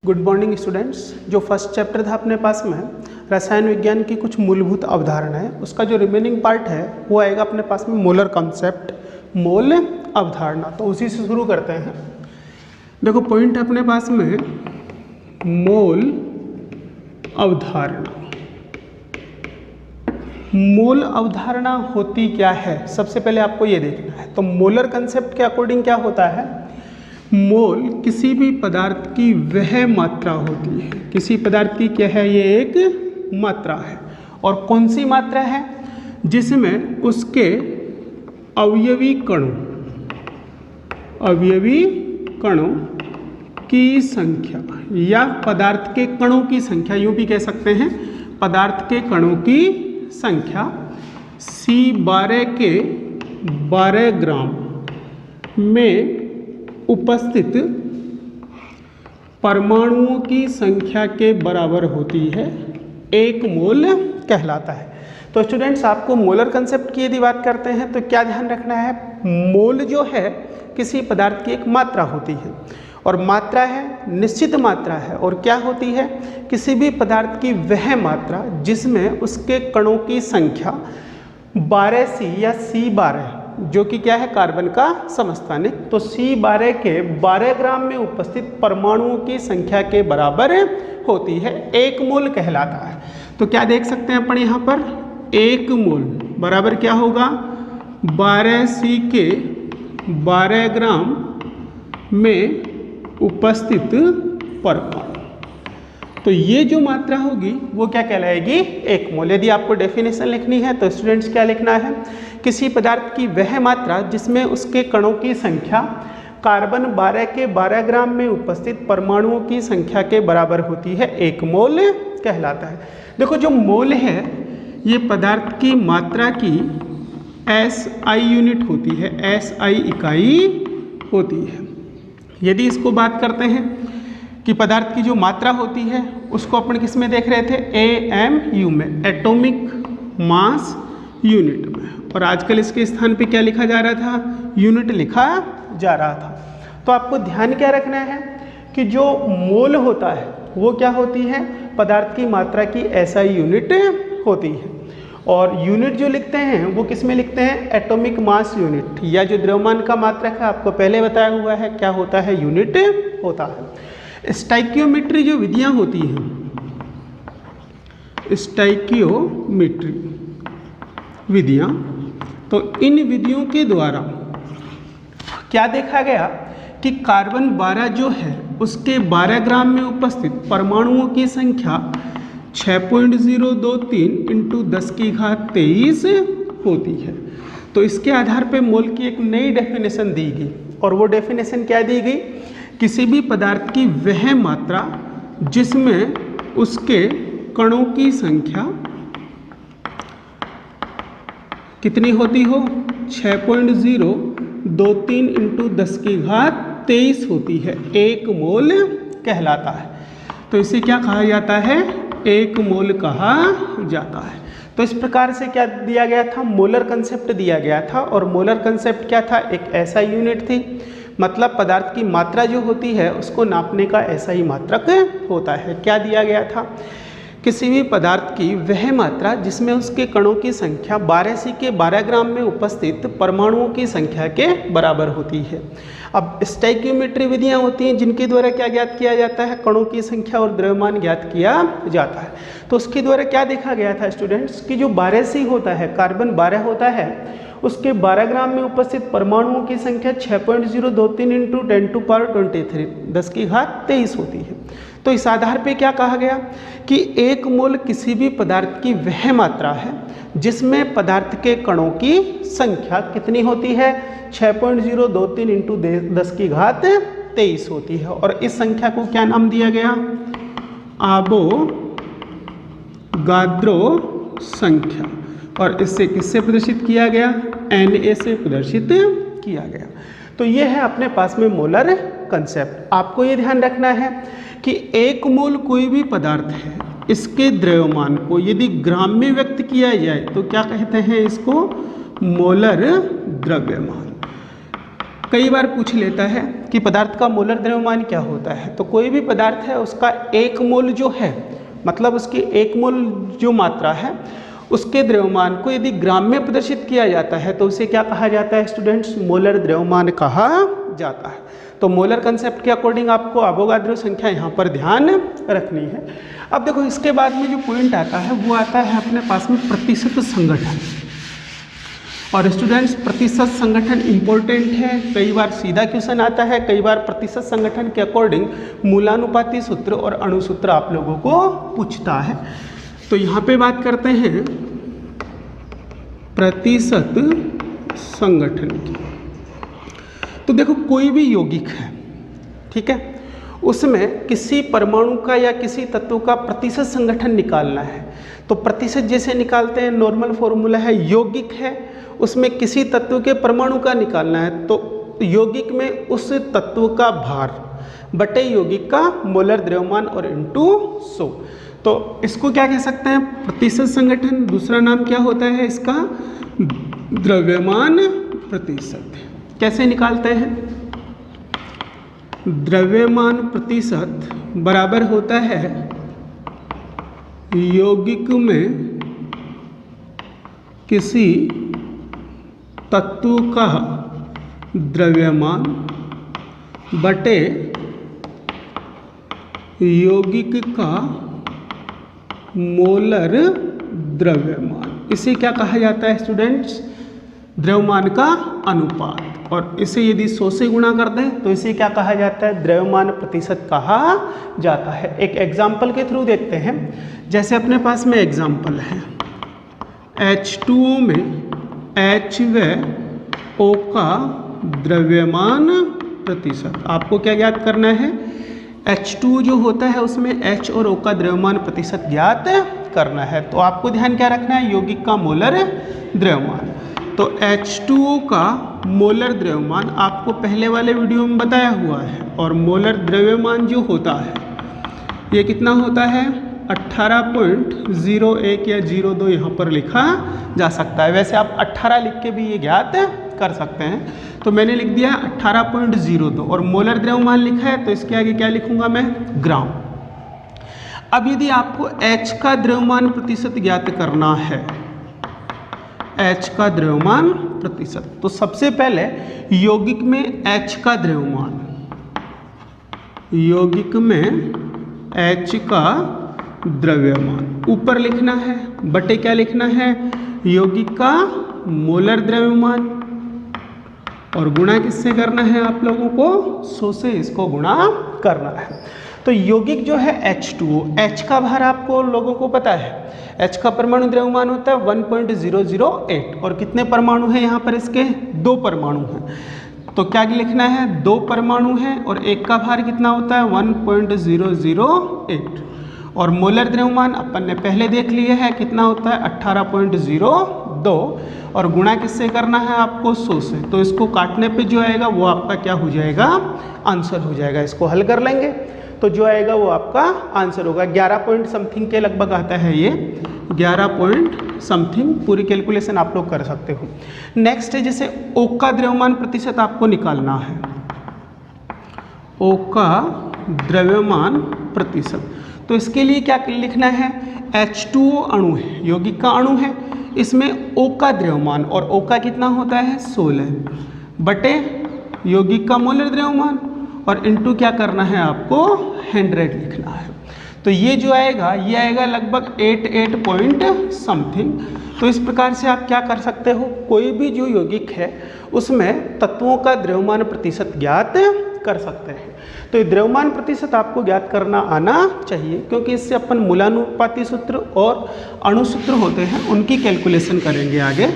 Good morning students. जो first chapter था अपने पास में रसायन विज्ञान की कुछ मूलभूत अवधारणाएं, उसका जो रिमेनिंग पार्ट है वो आएगा अपने पास में मोलर कॉन्सेप्ट, मोल अवधारणा। तो उसी से शुरू करते हैं। देखो पॉइंट है अपने पास में मोल अवधारणा। मोल अवधारणा होती क्या है, सबसे पहले आपको ये देखना है। तो मोलर कंसेप्ट के अकॉर्डिंग क्या होता है, मोल किसी भी पदार्थ की वह मात्रा होती है। किसी पदार्थ की क्या है, ये एक मात्रा है। और कौन सी मात्रा है, जिसमें उसके अवयवी कणों की संख्या या पदार्थ के कणों की संख्या, यूं भी कह सकते हैं पदार्थ के कणों की संख्या C12 के 12 ग्राम में उपस्थित परमाणुओं की संख्या के बराबर होती है, एक मोल कहलाता है। तो स्टूडेंट्स, आपको मोलर कंसेप्ट की यदि बात करते हैं तो क्या ध्यान रखना है, मोल जो है किसी पदार्थ की एक मात्रा होती है, और मात्रा है निश्चित मात्रा है। और क्या होती है, किसी भी पदार्थ की वह मात्रा जिसमें उसके कणों की संख्या 12C या C12, जो कि क्या है, कार्बन का समस्थानिक, तो C12 के 12 ग्राम में उपस्थित परमाणुओं की संख्या के बराबर होती है, एक मोल कहलाता है। तो क्या देख सकते हैं अपन यहाँ पर, एक मोल बराबर क्या होगा, 12C के 12 ग्राम में उपस्थित परमाणु। तो ये जो मात्रा होगी वो क्या कहलाएगी, एक मोल। यदि आपको डेफिनेशन लिखनी है तो स्टूडेंट्स क्या लिखना है, किसी पदार्थ की वह मात्रा जिसमें उसके कणों की संख्या कार्बन 12 के 12 ग्राम में उपस्थित परमाणुओं की संख्या के बराबर होती है, एक मोल कहलाता है। देखो जो मोल है ये पदार्थ की मात्रा की SI यूनिट होती है, SI इकाई होती है। यदि इसको बात करते हैं कि पदार्थ की जो मात्रा होती है उसको अपन किस में देख रहे थे, AMU में, एटॉमिक मास यूनिट में। और आजकल इसके स्थान पे क्या लिखा जा रहा था, यूनिट लिखा जा रहा था। तो आपको ध्यान क्या रखना है कि जो मोल होता है वो क्या होती है, पदार्थ की मात्रा की SI यूनिट होती है। और यूनिट जो लिखते हैं वो किस में लिखते हैं, एटॉमिक मास यूनिट, या जो द्रव्यमान का मात्रक है आपको पहले बताया हुआ है क्या होता है, यूनिट होता है। स्टोइकियोमेट्री जो विधियां होती हैं, स्टोइकियोमेट्री विधियां, तो इन विधियों के द्वारा क्या देखा गया कि कार्बन 12 जो है उसके 12 ग्राम में उपस्थित परमाणुओं की संख्या 6.023 इंटू 10 की घात 23 होती है। तो इसके आधार पे मोल की एक नई डेफिनेशन दी गई, और वो डेफिनेशन क्या दी गई, किसी भी पदार्थ की वह मात्रा जिसमें उसके कणों की संख्या कितनी होती हो, 6.023 इंटू 10 की घात 23 होती है, एक मोल कहलाता है। तो इसे क्या कहा जाता है, एक मोल कहा जाता है। तो इस प्रकार से क्या दिया गया था, मोलर कंसेप्ट दिया गया था। और मोलर कंसेप्ट क्या था, एक ऐसा यूनिट थी, मतलब पदार्थ की मात्रा जो होती है उसको नापने का ऐसा ही मात्रक होता है। क्या दिया गया था, किसी भी पदार्थ की वह मात्रा जिसमें उसके कणों की संख्या 12C के 12 ग्राम में उपस्थित परमाणुओं की संख्या के बराबर होती है। अब स्टोइकियोमेट्री विधियां होती हैं जिनके द्वारा क्या ज्ञात किया जाता है, कणों की संख्या और द्रव्यमान ज्ञात किया जाता है। तो उसके द्वारा क्या देखा गया था स्टूडेंट्स, कि जो 12C होता है, कार्बन 12 होता है, उसके 12 ग्राम में उपस्थित परमाणुओं की संख्या 6.023 इंटू 10⁻23 10 की घात 23 होती है। तो इस आधार पे क्या कहा गया कि एक मोल किसी भी पदार्थ की वह मात्रा है जिसमें पदार्थ के कणों की संख्या कितनी होती है, 6.023 इंटू 10 की घात 23 होती है। और इस संख्या को क्या नाम दिया गया, आवोगाद्रो संख्या। और इससे किससे प्रदर्शित किया गया, Na से प्रदर्शित किया गया। तो ये है अपने पास में मोलर कंसेप्ट। आपको ये ध्यान रखना है कि एक मोल कोई भी पदार्थ है, इसके द्रव्यमान को यदि ग्राम में व्यक्त किया जाए तो क्या कहते हैं इसको, मोलर द्रव्यमान। कई बार पूछ लेता है कि पदार्थ का मोलर द्रव्यमान क्या होता है। तो कोई भी पदार्थ है उसका एक मोल जो है, मतलब उसकी एक मोल जो मात्रा है उसके द्रव्यमान को यदि ग्राम में प्रदर्शित किया जाता है तो उसे क्या कहा जाता है स्टूडेंट्स? मोलर द्रव्यमान कहा जाता है। तो मोलर कंसेप्ट के अकॉर्डिंग आपको अवोगाद्रो संख्या यहाँ पर ध्यान रखनी है। अब देखो इसके बाद में जो पॉइंट आता है वो आता है अपने पास में प्रतिशत संगठन। और स्टूडेंट्स प्रतिशत संगठन इम्पोर्टेंट है, कई बार सीधा क्वेश्चन आता है, कई बार प्रतिशत संगठन के अकॉर्डिंग मूलानुपाती सूत्र और अणुसूत्र आप लोगों को पूछता है। तो यहाँ पे बात करते हैं प्रतिशत संगठन की। तो देखो कोई भी यौगिक है, ठीक है, उसमें किसी परमाणु का या किसी तत्व का प्रतिशत संगठन निकालना है। तो प्रतिशत जैसे निकालते हैं, नॉर्मल फॉर्मूला है, यौगिक है उसमें किसी तत्व के परमाणु का निकालना है तो यौगिक में उस तत्व का भार बटे यौगिक का मोलर द्रव्यमान और इनटू 100। तो इसको क्या कह सकते हैं? प्रतिशत संगठन। दूसरा नाम क्या होता है इसका? द्रव्यमान प्रतिशत। कैसे निकालते हैं? द्रव्यमान प्रतिशत बराबर होता है यौगिक में किसी तत्व का द्रव्यमान बटे यौगिक का मोलर द्रव्यमान। इसे क्या कहा जाता है स्टूडेंट्स? द्रव्यमान का अनुपात। और इसे यदि 100 से गुणा कर दें तो इसे क्या कहा जाता है? द्रव्यमान प्रतिशत कहा जाता है। एक एग्जाम्पल के थ्रू देखते हैं। जैसे अपने पास में एग्जाम्पल है H2O में H व O का द्रव्यमान प्रतिशत। आपको क्या ज्ञात करना है? H2 जो होता है उसमें H और O का द्रव्यमान प्रतिशत ज्ञात करना है। तो आपको ध्यान क्या रखना है? यौगिक का मोलर द्रव्यमान। तो H2O का मोलर द्रव्यमान आपको पहले वाले वीडियो में बताया हुआ है। और मोलर द्रव्यमान जो होता है ये कितना होता है? 18.01 या 02 यहाँ पर लिखा जा सकता है। वैसे आप 18 लिख के भी ये ज्ञात कर सकते हैं। तो मैंने लिख दिया 18.02 और मोलर द्रव्यमान लिखा है तो इसके आगे क्या लिखूंगा मैं? ग्राम। अब यदि आपको H का द्रव्यमान प्रतिशत ज्ञात करना है, H का द्रव्यमान प्रतिशत, तो सबसे पहले यौगिक में H का द्रव्यमान, यौगिक में H का द्रव्यमान ऊपर लिखना है, बटे क्या लिखना है? यौगिक का मोलर द्रव्यमान। और गुणा किससे करना है आप लोगों को? 100 से इसको गुणा करना है। तो यौगिक जो है H2O, H का भार आपको लोगों को पता है। H का परमाणु द्रव्यमान होता है 1.008 और कितने परमाणु हैं यहाँ पर? इसके 2 परमाणु हैं। तो क्या लिखना है? 2 परमाणु हैं और एक का भार कितना होता है? 1.008। और मोलर द्रव्यमान अपन ने पहले देख लिया है कितना होता है? 18.02। और गुणा किससे करना है आपको? 100 से। तो इसको काटने पे जो आएगा वो आपका क्या हो जाएगा? आंसर हो जाएगा। इसको हल कर लेंगे तो जो आएगा वो आपका आंसर होगा। 11 पॉइंट समथिंग के लगभग आता है ये, 11 पॉइंट समथिंग। पूरी कैलकुलेशन आप लोग कर सकते हो। नेक्स्ट है जैसे O का द्रव्यमान प्रतिशत आपको निकालना है। O का द्रव्यमान प्रतिशत, तो इसके लिए क्या लिखना है? H2O अणु है, यौगिक का अणु है, इसमें O का द्रव्यमान, और O का कितना होता है? 16 बटे यौगिक का मोलर द्रव्यमान और इनटू क्या करना है आपको? 100 लिखना है। तो ये जो आएगा ये आएगा लगभग 88 पॉइंट समथिंग। तो इस प्रकार से आप क्या कर सकते हो? कोई भी जो यौगिक है उसमें तत्वों का द्रव्यमान प्रतिशत ज्ञात कर सकते हैं। तो ये द्रव्यमान प्रतिशत आपको ज्ञात करना आना चाहिए, क्योंकि इससे अपन मूलानुपाती सूत्र और अणुसूत्र होते हैं उनकी कैलकुलेशन करेंगे आगे।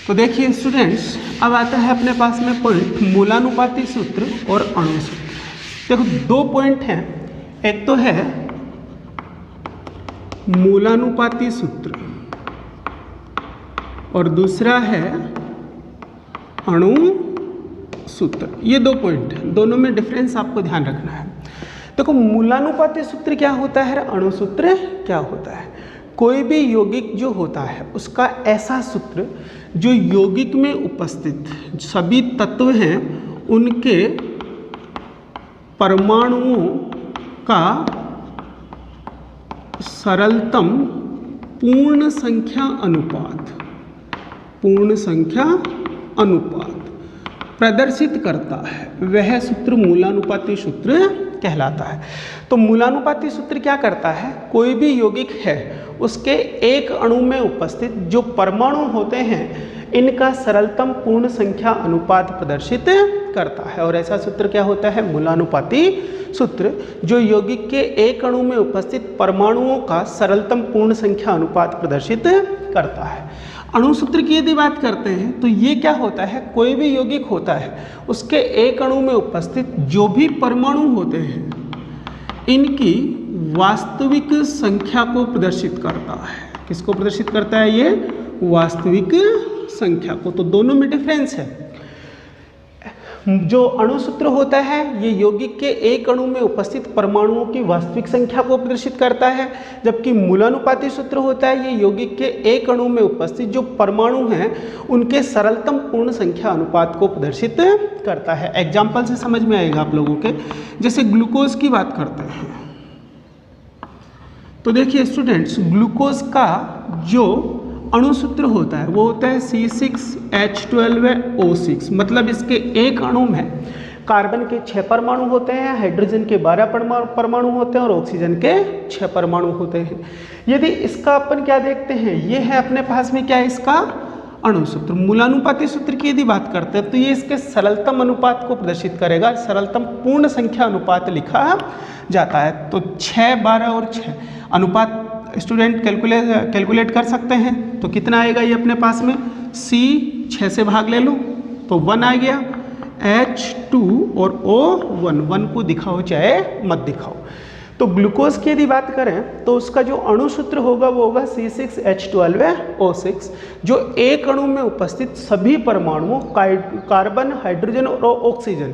तो देखिए स्टूडेंट्स, अब आता है अपने पास में पॉइंट मूलानुपाती सूत्र और अणुसूत्र। देखो 2 पॉइंट हैं, एक तो है मूलानुपाती सूत्र और दूसरा है अणु सूत्र। ये 2 पॉइंट हैं, दोनों में डिफरेंस आपको ध्यान रखना है। देखो मूलानुपाती सूत्र क्या होता है, अणुसूत्र क्या होता है। कोई भी यौगिक जो होता है उसका ऐसा सूत्र जो यौगिक में उपस्थित सभी तत्व हैं उनके परमाणुओं का सरलतम पूर्ण संख्या अनुपात प्रदर्शित करता है, वह सूत्र मूलानुपाती सूत्र कहलाता है। तो मूलानुपाती सूत्र क्या करता है, कोई भी यौगिक है उसके एक अणु में उपस्थित जो परमाणु होते हैं इनका सरलतम पूर्ण संख्या अनुपात प्रदर्शित करता है। और ऐसा सूत्र क्या होता है, मूलानुपाती सूत्र, जो यौगिक के एक अणु में उपस्थित परमाणुओं का सरलतम पूर्ण संख्या अनुपात प्रदर्शित करता है। अणु सूत्र की यदि बात करते हैं तो ये क्या होता है, कोई भी यौगिक होता है उसके एक अणु में उपस्थित जो भी परमाणु होते हैं इनकी वास्तविक संख्या को प्रदर्शित करता है। किसको प्रदर्शित करता है, ये वास्तविक संख्या को। तो दोनों में डिफरेंस है। जो अणु सूत्र होता है ये यौगिक के एक अणु में उपस्थित परमाणुओं की वास्तविक संख्या को प्रदर्शित करता है, जबकि मूलानुपाती सूत्र होता है ये यौगिक के एक अणु में उपस्थित जो परमाणु हैं उनके सरलतम पूर्ण संख्या अनुपात को प्रदर्शित करता है। एग्जाम्पल से समझ में आएगा आप लोगों के। जैसे ग्लूकोज की बात करते हैं तो देखिए स्टूडेंट्स, ग्लूकोज का जो अणु सूत्र होता है वो होता है C6H12O6। मतलब इसके एक अणु में कार्बन के 6 परमाणु होते हैं, हाइड्रोजन के 12 परमाणु होते हैं और ऑक्सीजन के 6 परमाणु होते हैं। यदि इसका अपन क्या देखते हैं, ये है अपने पास में क्या है, इसका अणु सूत्र। मूलानुपाती सूत्र की यदि बात करते हैं तो ये इसके सरलतम अनुपात को प्रदर्शित करेगा, सरलतम पूर्ण संख्या अनुपात लिखा जाता है। तो 6, 12 और 6 अनुपात स्टूडेंट कैलकुलेट कर सकते हैं। तो कितना आएगा ये अपने पास में, C 6 से भाग ले लो तो 1 आ गया, H2 और O 1 को दिखाओ चाहे मत दिखाओ। तो ग्लूकोज की यदि बात करें तो उसका जो अणु सूत्र होगा वो होगा C6H12O6, जो एक अणु में उपस्थित सभी परमाणुओं कार्बन, हाइड्रोजन और ऑक्सीजन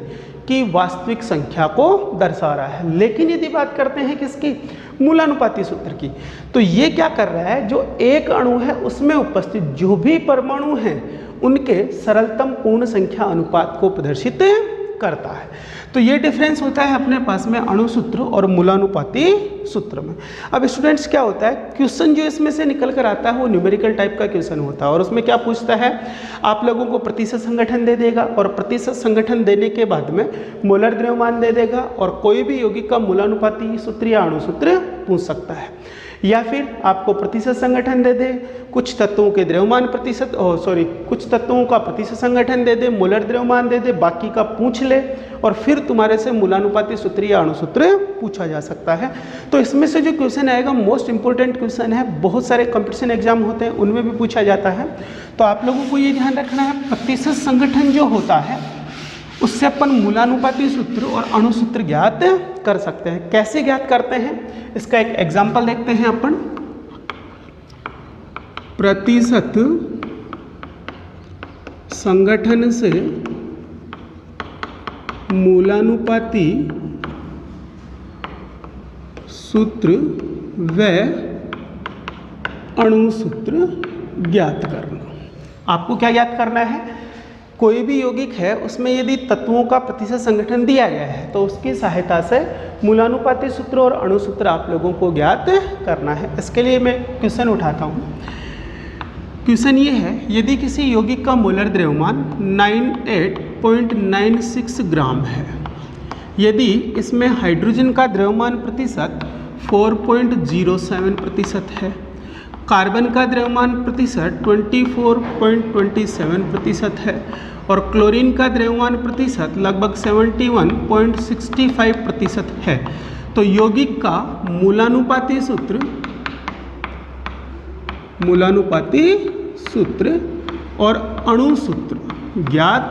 की वास्तविक संख्या को दर्शा रहा है। लेकिन यदि बात करते हैं किसकी, मूलानुपाती सूत्र की, तो ये क्या कर रहा है, जो एक अणु है उसमें उपस्थित जो भी परमाणु हैं उनके सरलतम पूर्ण संख्या अनुपात को प्रदर्शित करता है। तो ये डिफरेंस होता है अपने पास में अणु सूत्र और मूलानुपाती सूत्र में। अब स्टूडेंट्स क्या होता है, क्वेश्चन जो इसमें से निकल कर आता है वो न्यूमेरिकल टाइप का क्वेश्चन होता है। और उसमें क्या पूछता है, आप लोगों को प्रतिशत संगठन दे देगा और प्रतिशत संगठन देने के बाद में मोलर द्रव्यमान दे देगा और कोई भी यौगिक का मूलानुपाती सूत्र या अणु सूत्र पूछ सकता है। या फिर आपको प्रतिशत संगठन दे दे, कुछ तत्वों के द्रव्यमान प्रतिशत कुछ तत्वों का प्रतिशत संगठन दे दे, मोलर द्रव्यमान दे दे, बाकी का पूछ ले और फिर तुम्हारे से मूलानुपाती सूत्र या अणु सूत्र पूछा जा सकता है। तो इसमें से जो क्वेश्चन आएगा मोस्ट इंपॉर्टेंट क्वेश्चन है, बहुत सारे कंपटीशन एग्जाम होते हैं उनमें भी पूछा जाता है। तो आप लोगों को ये ध्यान रखना है, प्रतिशत संगठन जो होता है उससे अपन मूलानुपाती सूत्र और अणु सूत्र ज्ञात कर सकते हैं। कैसे ज्ञात करते हैं, इसका एक एग्जाम्पल देखते हैं अपन। प्रतिशत संगठन से मूलानुपाती सूत्र व अणु सूत्र ज्ञात करना। आपको क्या ज्ञात करना है, कोई भी यौगिक है उसमें यदि तत्वों का प्रतिशत संगठन दिया गया है तो उसकी सहायता से मूलानुपाती सूत्र और अणु सूत्र आप लोगों को ज्ञात करना है। इसके लिए मैं क्वेश्चन उठाता हूँ। क्वेश्चन ये है, यदि किसी यौगिक का मोलर द्रव्यमान 98.96 ग्राम है, यदि इसमें हाइड्रोजन का द्रव्यमान प्रतिशत 4.07% है, कार्बन का द्रव्यमान प्रतिशत 24.27% है और क्लोरीन का द्रव्यमान प्रतिशत लगभग 71.65% है, तो यौगिक का मूलानुपाती सूत्र और अणु सूत्र ज्ञात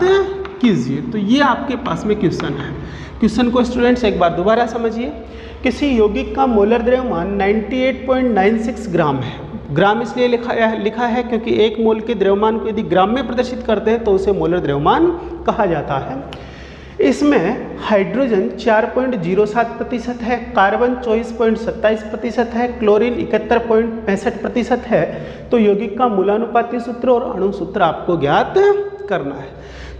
कीजिए। तो ये आपके पास में क्वेश्चन है। क्वेश्चन को स्टूडेंट्स एक बार दोबारा समझिए। किसी यौगिक का मोलर द्रव्यमान 98.96 ग्राम है। ग्राम इसलिए लिखा है क्योंकि एक मोल के द्रव्यमान को यदि ग्राम में प्रदर्शित करते हैं तो उसे मोलर द्रव्यमान कहा जाता है। इसमें हाइड्रोजन 4.07% है, कार्बन 24.27% है, क्लोरीन 71.65% है। तो यौगिक का मूलानुपाती सूत्र और अणु सूत्र आपको ज्ञात करना है।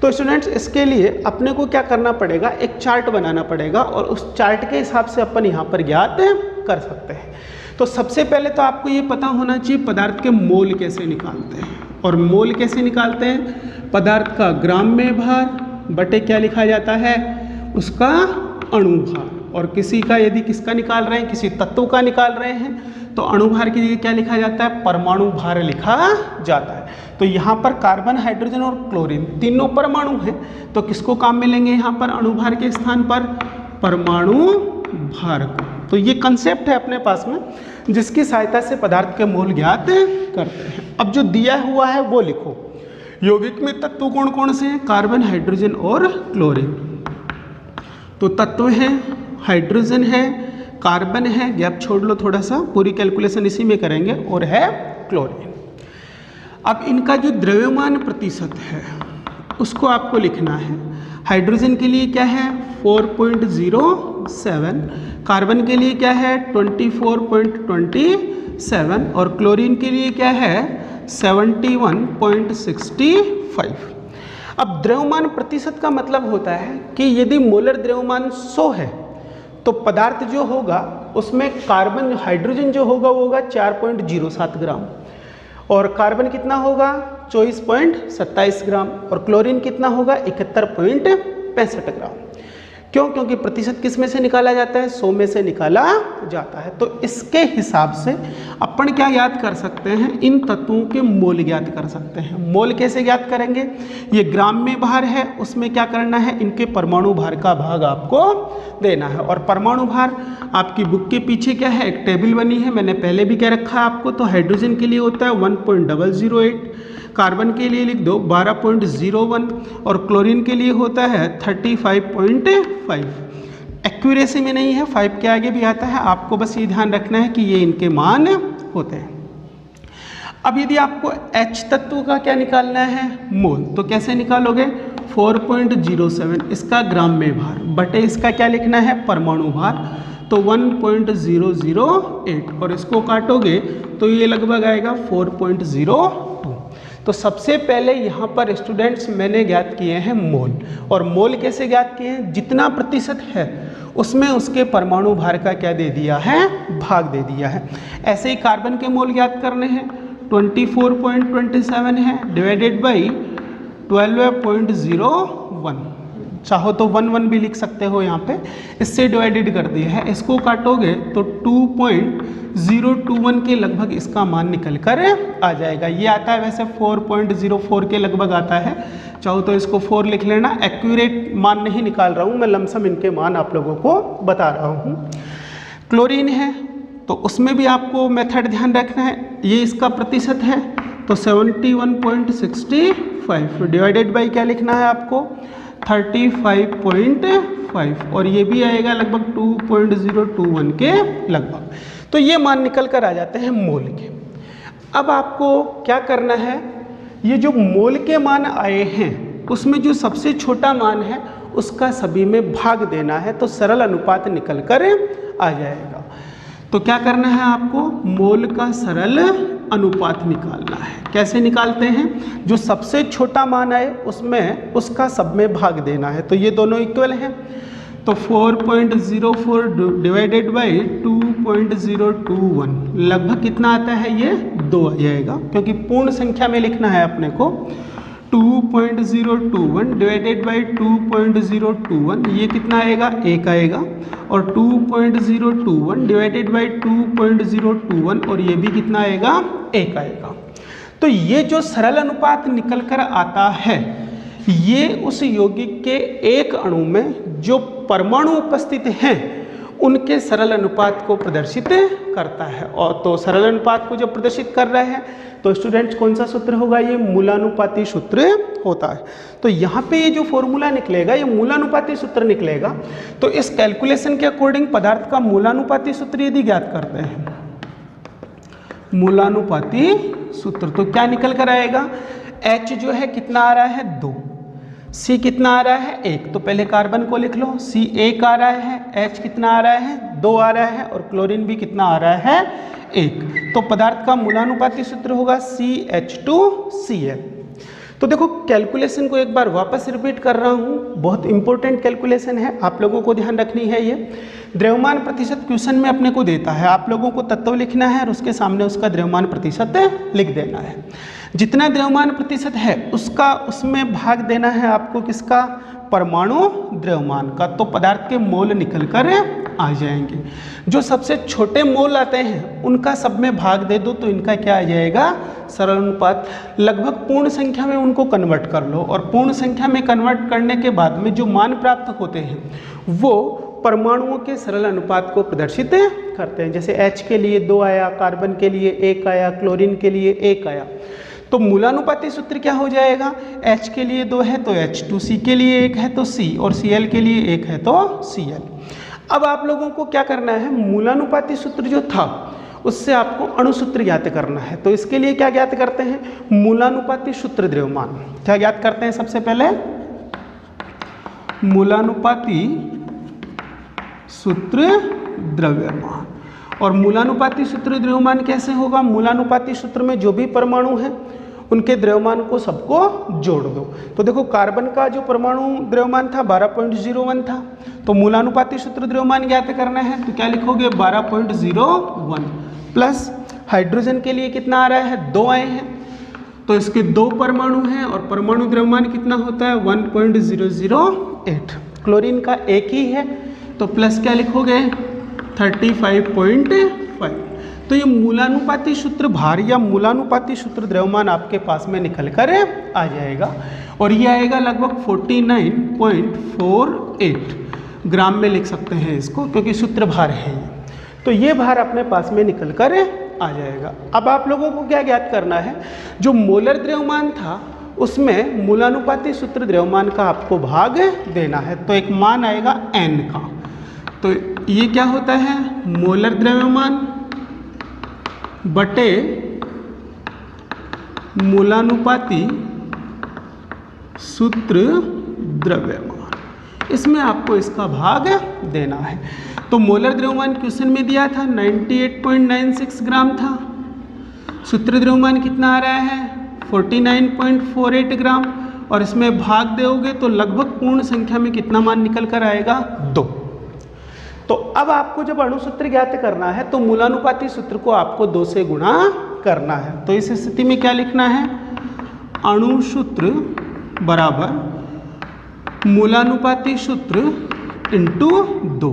तो स्टूडेंट्स इसके लिए अपने को क्या करना पड़ेगा, एक चार्ट बनाना पड़ेगा और उस चार्ट के हिसाब से अपन यहाँ पर ज्ञात कर सकते हैं। तो सबसे पहले तो आपको ये पता होना चाहिए पदार्थ के मोल कैसे निकालते हैं। और मोल कैसे निकालते हैं, पदार्थ का ग्राम में भार बटे क्या लिखा जाता है, उसका अणु भार। और किसी का यदि किसका निकाल रहे हैं, किसी तत्व का निकाल रहे हैं, तो अणु भार की जगह क्या लिखा जाता है, परमाणु भार लिखा जाता है। तो यहाँ पर कार्बन, हाइड्रोजन और क्लोरीन तीनों परमाणु हैं, तो किसको काम में लेंगे यहाँ पर अणु भार के स्थान पर, परमाणु भार को। तो ये कंसेप्ट है अपने पास में, जिसकी सहायता से पदार्थ के मोल ज्ञात करते हैं। अब जो दिया हुआ है वो लिखो। यौगिक में तत्व कौन कौन से हैं, कार्बन, हाइड्रोजन और क्लोरीन। तो तत्व हैं, हाइड्रोजन है, कार्बन है, गैप छोड़ लो थोड़ा सा, पूरी कैलकुलेशन इसी में करेंगे, और है क्लोरीन। अब इनका जो द्रव्यमान प्रतिशत है उसको आपको लिखना है। हाइड्रोजन के लिए क्या है 4.07, कार्बन के लिए क्या है 24.27 और क्लोरीन के लिए क्या है 71.65। अब द्रव्यमान प्रतिशत का मतलब होता है कि यदि मोलर द्रव्यमान 100 है तो पदार्थ जो होगा उसमें कार्बन, हाइड्रोजन जो होगा वो होगा 4.07 ग्राम, और कार्बन कितना होगा 24.27 ग्राम, और क्लोरीन कितना होगा 71.65 ग्राम। क्यों? क्योंकि प्रतिशत किस में से निकाला जाता है, 100 में से निकाला जाता है। तो इसके हिसाब से अपन क्या ज्ञात कर सकते हैं, इन तत्वों के मोल ज्ञात कर सकते हैं। मोल कैसे ज्ञात करेंगे, ये ग्राम में भार है, उसमें क्या करना है, इनके परमाणु भार का भाग आपको देना है। और परमाणु भार आपकी बुक के पीछे क्या है, एक टेबल बनी है, मैंने पहले भी कह रखा है आपको। तो हाइड्रोजन के लिए होता है 1.008, कार्बन के लिए लिख दो 12.01 और क्लोरीन के लिए होता है 35.5। एक्यूरेसी में नहीं है, 5 के आगे भी आता है, आपको बस ये ध्यान रखना है कि ये इनके मान होते हैं। अब यदि आपको H तत्व का क्या निकालना है, मोल, तो कैसे निकालोगे 4.07 इसका ग्राम में भार बटे इसका क्या लिखना है परमाणु भार, तो 1.008 और इसको काटोगे तो ये लगभग आएगा 4.02। तो सबसे पहले यहाँ पर स्टूडेंट्स मैंने ज्ञात किए हैं मोल, और मोल कैसे ज्ञात किए हैं, जितना प्रतिशत है उसमें उसके परमाणु भार का क्या दे दिया है, भाग दे दिया है। ऐसे ही कार्बन के मोल ज्ञात करने हैं, 24.27 है डिवाइडेड बाई 12.01, चाहो तो 11 भी लिख सकते हो यहाँ पे, इससे डिवाइडेड कर दिया है, इसको काटोगे तो 2.021 के लगभग इसका मान निकल कर आ जाएगा। ये आता है वैसे 4.04 के लगभग आता है, चाहो तो इसको 4 लिख लेना, एक्यूरेट मान नहीं निकाल रहा हूँ मैं, लमसम इनके मान आप लोगों को बता रहा हूँ। क्लोरीन है तो उसमें भी आपको मेथड ध्यान रखना है, ये इसका प्रतिशत है तो 71.65 डिवाइडेड बाई क्या लिखना है आपको 35.5 और ये भी आएगा लगभग 2.021 के लगभग। तो ये मान निकल कर आ जाते हैं मोल के। अब आपको क्या करना है, ये जो मोल के मान आए हैं उसमें जो सबसे छोटा मान है उसका सभी में भाग देना है, तो सरल अनुपात निकल कर आ जाएगा। तो क्या करना है आपको, मोल का सरल अनुपात निकालना है। कैसे निकालते हैं, जो सबसे छोटा मान आए उसमें उसका सब में भाग देना है, तो ये दोनों इक्वल हैं, तो 4.04 डिवाइडेड बाई 2.021 लगभग कितना आता है, ये 2 आ जाएगा, क्योंकि पूर्ण संख्या में लिखना है अपने को। 2.021 डिवाइडेड बाई 2.021 ये कितना आएगा, 1 आएगा, और 2.021 डिवाइडेड बाई 2.021 और ये भी कितना आएगा, 1 आएगा। तो ये जो सरल अनुपात निकल कर आता है ये उस यौगिक के एक अणु में जो परमाणु उपस्थित हैं उनके सरल अनुपात को प्रदर्शित करता है। और तो सरल अनुपात को जब प्रदर्शित कर रहे हैं तो स्टूडेंट्स कौन सा सूत्र होगा, ये मूलानुपाती सूत्र होता है। तो यहाँ पे ये जो फॉर्मूला निकलेगा ये मूलानुपाती सूत्र निकलेगा। तो इस कैलकुलेशन के अकॉर्डिंग पदार्थ का मूलानुपाती सूत्र यदि ज्ञात करते हैं, मूलानुपाती सूत्र, तो क्या निकल कर आएगा, H जो है कितना आ रहा है 2, C कितना आ रहा है 1, तो पहले कार्बन को लिख लो, C 1 आ रहा है, H कितना आ रहा है 2 आ रहा है, और क्लोरीन भी कितना आ रहा है 1। तो पदार्थ का मूलानुपाती सूत्र होगा CH2Cl। तो देखो कैलकुलेशन को एक बार वापस रिपीट कर रहा हूँ, बहुत इंपॉर्टेंट कैलकुलेशन है, आप लोगों को ध्यान रखनी है। ये द्रव्यमान प्रतिशत क्वेश्चन में अपने को देता है, आप लोगों को तत्व लिखना है और उसके सामने उसका द्रव्यमान प्रतिशत लिख देना है। जितना द्रव्यमान प्रतिशत है उसका उसमें भाग देना है आपको किसका, परमाणु द्रव्यमान का। तो पदार्थ के मोल निकल कर आ जाएंगे। जो सबसे छोटे मोल आते हैं उनका सब में भाग दे दो तो इनका क्या आ जाएगा, सरल अनुपात। लगभग पूर्ण संख्या में उनको कन्वर्ट कर लो, और पूर्ण संख्या में कन्वर्ट करने के बाद में जो मान प्राप्त होते हैं वो परमाणुओं के सरल अनुपात को प्रदर्शित करते हैं। जैसे H के लिए 2 आया, कार्बन के लिए 1 आया, क्लोरीन के लिए 1 आया। तो मूलानुपाती सूत्र क्या हो जाएगा, H के लिए 2 है तो H2, C के लिए 1 है तो C, और Cl के लिए 1 है तो Cl। अब आप लोगों को क्या करना है, मूलानुपाती सूत्र जो था उससे आपको अणुसूत्र ज्ञात करना है। तो इसके लिए क्या ज्ञात करते हैं, मूलानुपाती सूत्र द्रव्यमान। क्या ज्ञात करते हैं, सबसे पहले मूलानुपाती सूत्र द्रव्यमान। और मूलानुपाती सूत्र द्रव्यमान कैसे होगा, मूलानुपाती सूत्र में जो भी परमाणु हैं उनके द्रव्यमान को सबको जोड़ दो। तो देखो कार्बन का जो परमाणु द्रव्यमान था 12.01 था, तो मूलानुपाती सूत्र द्रव्यमान ज्ञात करना है तो क्या लिखोगे 12.01 प्लस हाइड्रोजन के लिए कितना आ रहा है 2 आए हैं, तो इसके 2 परमाणु हैं और परमाणु द्रव्यमान कितना होता है 1.008। क्लोरीन का 1 ही है तो प्लस क्या लिखोगे 35.5। तो ये मूलानुपाती सूत्र भार या मूलानुपाती सूत्र द्रव्यमान आपके पास में निकल कर आ जाएगा, और ये आएगा लगभग 49.48 ग्राम में लिख सकते हैं इसको, क्योंकि सूत्र भार है ये। तो ये भार अपने पास में निकल कर आ जाएगा। अब आप लोगों को क्या ज्ञात करना है, जो मोलर द्रव्यमान था उसमें मूलानुपाती सूत्र द्रव्यमान का आपको भाग देना है। तो एक मान आएगा n का, तो ये क्या होता है मोलर द्रव्यमान बटे मूलानुपाती सूत्र द्रव्यमान, इसमें आपको इसका भाग देना है। तो मोलर द्रव्यमान क्वेश्चन में दिया था 98.96 ग्राम था, सूत्र द्रव्यमान कितना आ रहा है 49.48 ग्राम, और इसमें भाग दोगे तो लगभग पूर्ण संख्या में कितना मान निकल कर आएगा 2। तो अब आपको जब अणुसूत्र ज्ञात करना है तो मूलानुपाती सूत्र को आपको 2 से गुणा करना है। तो इस स्थिति में क्या लिखना है, अणुसूत्र बराबर मूलानुपाती सूत्र इंटू 2।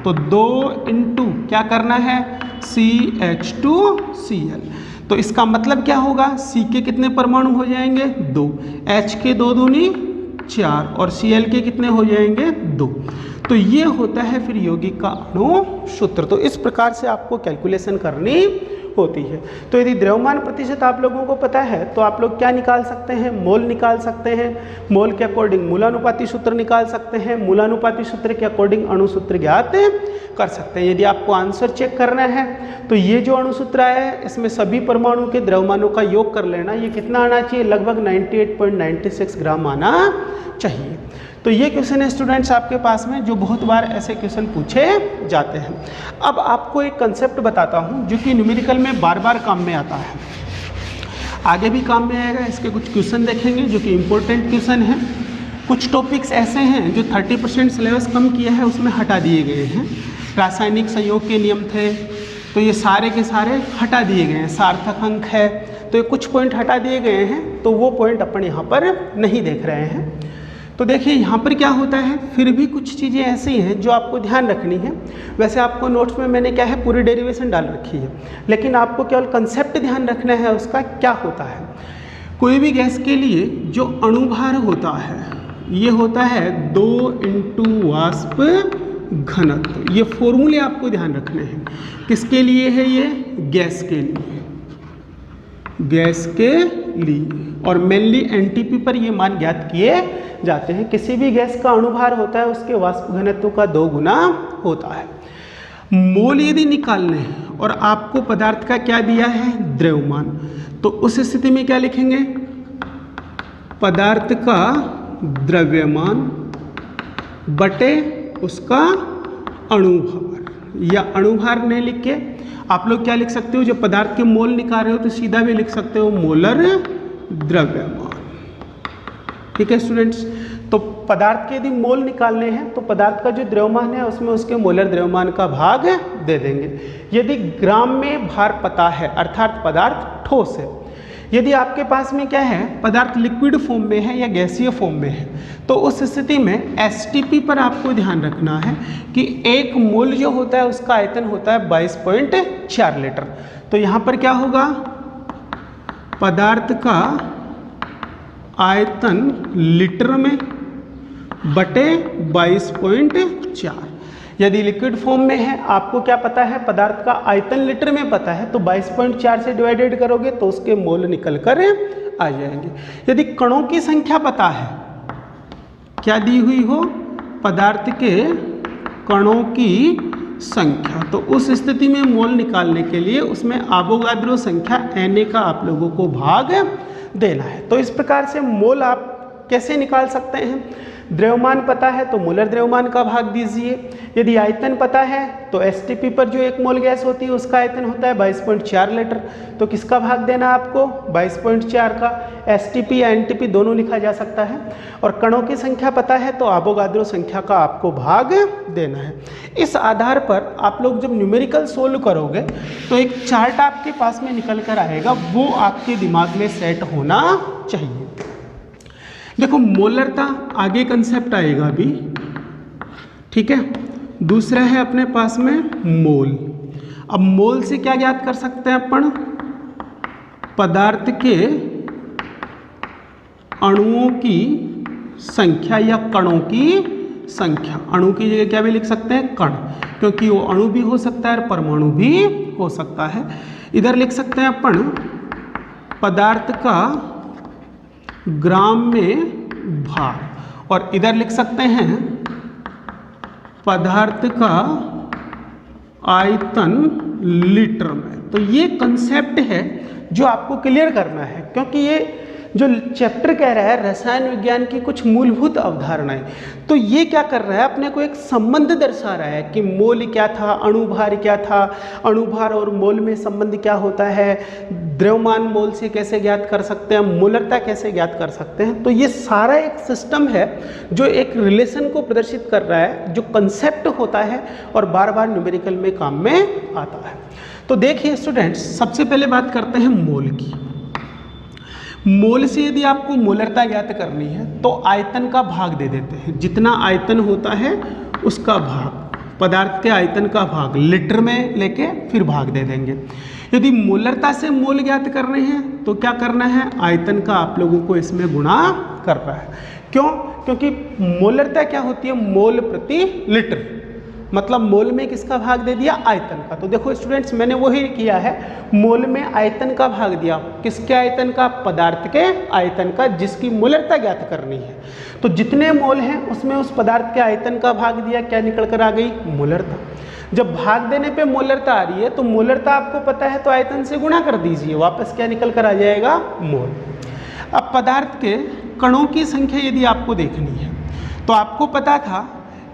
तो 2 इंटू क्या करना है CH2Cl। तो इसका मतलब क्या होगा, C के कितने परमाणु हो जाएंगे 2, H के 2 दूनी 4 और Cl के कितने हो जाएंगे 2। तो ये होता है फिर यौगिक का अणुसूत्र। तो इस प्रकार से आपको कैलकुलेशन करनी होती है। तो यदि द्रव्यमान प्रतिशत आप लोगों को पता है तो आप लोग क्या निकाल सकते हैं, मोल निकाल सकते हैं, मोल के अकॉर्डिंग मूलानुपाती सूत्र निकाल सकते हैं, मूलानुपाती सूत्र के अकॉर्डिंग अणुसूत्र ज्ञात कर सकते हैं। यदि आपको आंसर चेक करना है तो ये जो अणुसूत्र आया है इसमें सभी परमाणु के द्रव्यमानों का योग कर लेना। ये कितना आना चाहिए, लगभग 98.96 ग्राम आना चाहिए। तो ये क्वेश्चन है स्टूडेंट्स आपके पास में, जो बहुत बार ऐसे क्वेश्चन पूछे जाते हैं। अब आपको एक कंसेप्ट बताता हूँ जो कि न्यूमेरिकल में बार बार काम में आता है, आगे भी काम में आएगा। इसके कुछ क्वेश्चन देखेंगे जो कि इम्पोर्टेंट क्वेश्चन हैं। कुछ टॉपिक्स ऐसे हैं जो 30% सिलेबस कम किया है उसमें हटा दिए गए हैं। रासायनिक संयोग के नियम थे तो ये सारे के सारे हटा दिए गए हैं। सार्थक अंक है तो ये कुछ पॉइंट हटा दिए गए हैं, तो वो पॉइंट अपन यहाँ पर नहीं देख रहे हैं। तो देखिए यहाँ पर क्या होता है, फिर भी कुछ चीज़ें ऐसी हैं जो आपको ध्यान रखनी है। वैसे आपको नोट्स में मैंने क्या है पूरी डेरिवेशन डाल रखी है, लेकिन आपको केवल कंसेप्ट ध्यान रखना है उसका क्या होता है। कोई भी गैस के लिए जो अणुभार होता है ये होता है 2 × वाष्प घनत्व। ये फॉर्मूले आपको ध्यान रखने हैं। किसके लिए है ये, गैस के लिए, गैस के लिए। और मेनली एनटीपी पर ये मान ज्ञात किए जाते हैं। किसी भी गैस का अणुभार होता है उसके वाष्प घनत्व का 2 गुना होता है। मोल यदि निकालने हैं और आपको पदार्थ का क्या दिया है, द्रव्यमान, तो उस स्थिति में क्या लिखेंगे, पदार्थ का द्रव्यमान बटे उसका अणुभार, या अणुभार नहीं लिख के आप लोग क्या लिख सकते हो, जब पदार्थ के मोल निकाल रहे हो तो सीधा भी लिख सकते हो मोलर द्रव्यमान। ठीक है स्टूडेंट्स, तो पदार्थ के यदि मोल निकालने हैं तो पदार्थ का जो द्रव्यमान है उसमें उसके मोलर द्रव्यमान का भाग दे देंगे। यदि ग्राम में भार पता है अर्थात पदार्थ ठोस है, यदि आपके पास में क्या है पदार्थ लिक्विड फॉर्म में है या गैसीय फॉर्म में है, तो उस स्थिति में एसटीपी पर आपको ध्यान रखना है कि एक मोल जो होता है उसका आयतन होता है 22.4 लीटर। तो यहाँ पर क्या होगा, पदार्थ का आयतन लीटर में बटे 22.4। यदि लिक्विड फॉर्म में है, आपको क्या पता है पदार्थ का आयतन लीटर में पता है, तो 22.4 से डिवाइडेड करोगे तो उसके मोल निकल कर आ जाएंगे। यदि कणों की संख्या पता है, क्या दी हुई हो, पदार्थ के कणों की संख्या, तो उस स्थिति में मोल निकालने के लिए उसमें एवोगाड्रो संख्या Na का आप लोगों को भाग देना है। तो इस प्रकार से मोल आप कैसे निकाल सकते हैं, द्रव्यमान पता है तो मोलर द्रव्यमान का भाग दीजिए। यदि आयतन पता है तो एसटीपी पर जो एक मोल गैस होती है उसका आयतन होता है 22.4 लीटर, तो किसका भाग देना है आपको 22.4 का। एसटीपी या एनटीपी दोनों लिखा जा सकता है। और कणों की संख्या पता है तो एवोगाड्रो संख्या का आपको भाग देना है। इस आधार पर आप लोग जब न्यूमेरिकल सोल्व करोगे तो एक चार्ट आपके पास में निकल कर आएगा, वो आपके दिमाग में सेट होना चाहिए। देखो मोलरता आगे कंसेप्ट आएगा अभी, ठीक है। दूसरा है अपने पास में मोल। अब मोल से क्या ज्ञात कर सकते हैं अपन, पदार्थ के अणुओं की संख्या या कणों की संख्या। अणु की जगह क्या भी लिख सकते हैं कण, क्योंकि वो अणु भी हो सकता है और परमाणु भी हो सकता है। इधर लिख सकते हैं अपन पदार्थ का ग्राम में भार, और इधर लिख सकते हैं पदार्थ का आयतन लीटर में। तो ये कंसेप्ट है जो आपको क्लियर करना है, क्योंकि ये जो चैप्टर कह रहा है रसायन विज्ञान की कुछ मूलभूत अवधारणाएं, तो ये क्या कर रहा है, अपने को एक संबंध दर्शा रहा है कि मोल क्या था, अणुभार क्या था, अणुभार और मोल में संबंध क्या होता है, द्रव्यमान मोल से कैसे ज्ञात कर सकते हैं, मोलरता कैसे ज्ञात कर सकते हैं। तो ये सारा एक सिस्टम है जो एक रिलेशन को प्रदर्शित कर रहा है, जो कंसेप्ट होता है और बार बार न्यूमेरिकल में काम में आता है। तो देखिए स्टूडेंट्स, सबसे पहले बात करते हैं मोल की। मोल से यदि आपको मोलरता ज्ञात करनी है तो आयतन का भाग दे देते हैं, जितना आयतन होता है उसका भाग, पदार्थ के आयतन का भाग लीटर में लेके फिर भाग दे देंगे। यदि मोलरता से मोल ज्ञात करने हैं तो क्या करना है, आयतन का आप लोगों को इसमें गुणा करना है। क्यों, क्योंकि मोलरता क्या होती है, मोल प्रति लीटर, मतलब मोल में किसका भाग दे दिया, आयतन का। तो देखो स्टूडेंट्स, मैंने वही किया है, मोल में आयतन का भाग दिया, किसके आयतन का, पदार्थ के आयतन का, जिसकी मोलरता ज्ञात करनी है। तो जितने मोल हैं उसमें उस पदार्थ के आयतन का भाग दिया, क्या निकल कर आ गई, मोलरता। जब भाग देने पे मोलरता आ रही है तो मोलरता आपको पता है तो आयतन से गुणा कर दीजिए, वापस क्या निकल कर आ जाएगा, मोल। अब पदार्थ के कणों की संख्या यदि आपको देखनी है तो आपको पता था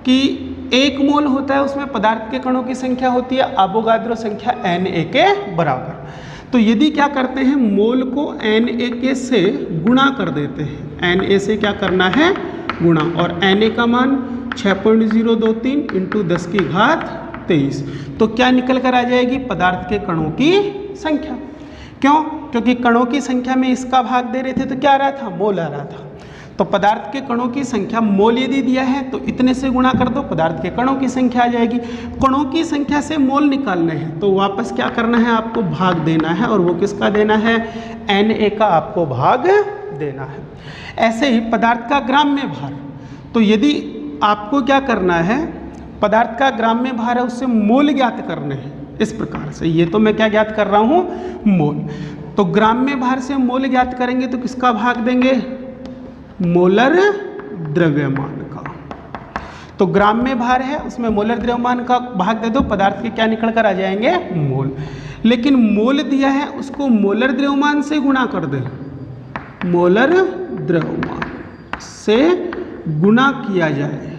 कि एक मोल होता है उसमें पदार्थ के कणों की संख्या होती है एवोगाड्रो संख्या Na के बराबर। तो यदि क्या करते हैं, मोल को Na से गुणा कर देते हैं, Na से क्या करना है, गुणा, और Na का मान 6.023 इंटू 10 की घात 23, तो क्या निकल कर आ जाएगी, पदार्थ के कणों की संख्या। क्यों, क्योंकि कणों की संख्या में इसका भाग दे रहे थे तो क्या आ रहा था, मोल आ रहा था। तो पदार्थ के कणों की संख्या, मोल यदि दिया है तो इतने से गुणा कर दो, पदार्थ के कणों की संख्या आ जाएगी। कणों की संख्या से मोल निकालने हैं तो वापस क्या करना है, आपको भाग देना है, और वो किसका देना है, Na का आपको भाग देना है। ऐसे ही पदार्थ का ग्राम में भार, तो यदि आपको क्या करना है, पदार्थ का ग्राम में भार है उससे मोल ज्ञात करने हैं इस प्रकार से। ये तो मैं क्या ज्ञात कर रहा हूँ, मोल। तो ग्राम में भार से मोल ज्ञात करेंगे तो किसका भाग देंगे, मोलर द्रव्यमान का। तो ग्राम में भार है उसमें मोलर द्रव्यमान का भाग दे दो, पदार्थ के क्या निकल कर आ जाएंगे, मोल। लेकिन मोल दिया है उसको मोलर द्रव्यमान से गुणा कर दे, मोलर द्रव्यमान से गुणा किया जाए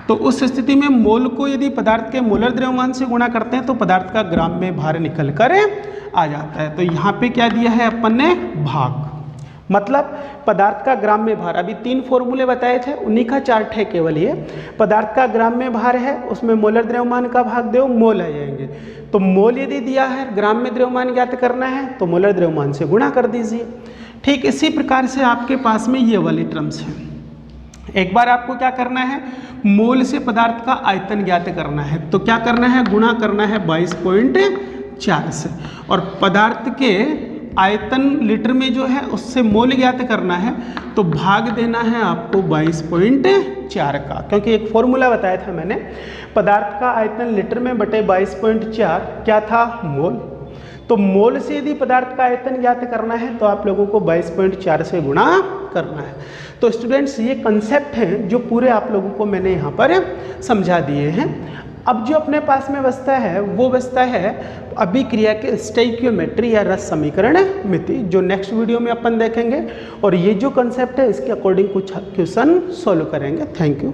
तो उस स्थिति में मोल को यदि पदार्थ के मोलर द्रव्यमान से गुणा करते हैं तो पदार्थ का ग्राम में भार निकल कर आ जाता है। तो यहाँ पे क्या दिया है अपन ने, भाग, मतलब पदार्थ का ग्राम में भार। अभी 3 फॉर्मूले बताए थे, उन्हीं का चार्ट है केवल ये। पदार्थ का ग्राम में भार है, उसमें मोलर द्रव्यमान का भाग दो, मोल आ जाएंगे। तो मोल यदि दिया है, ग्राम में द्रव्यमान ज्ञात करना है तो मोलर द्रव्यमान से गुणा कर दीजिए। ठीक इसी प्रकार से आपके पास में ये वाली टर्म्स है। एक बार आपको क्या करना है, मोल से पदार्थ का आयतन ज्ञात करना है तो क्या करना है, गुणा करना है 22.4 से, और पदार्थ के आयतन लीटर में जो है उससे मोल ज्ञात करना है तो भाग देना है आपको 22.4 का, क्योंकि एक फॉर्मूला बताया था मैंने, पदार्थ का आयतन लीटर में बटे 22.4 क्या था, मोल। तो मोल से यदि पदार्थ का आयतन ज्ञात करना है तो आप लोगों को 22.4 से गुणा करना है। तो स्टूडेंट्स ये कंसेप्ट हैं जो पूरे आप लोगों को मैंने यहाँ पर समझा दिए हैं। अब जो अपने पास में बचता है वो बचता है अभिक्रिया के स्टोइकियोमेट्री या रस समीकरण मिति, जो नेक्स्ट वीडियो में अपन देखेंगे, और ये जो कंसेप्ट है इसके अकॉर्डिंग कुछ क्वेश्चन सॉल्व करेंगे। Thank you.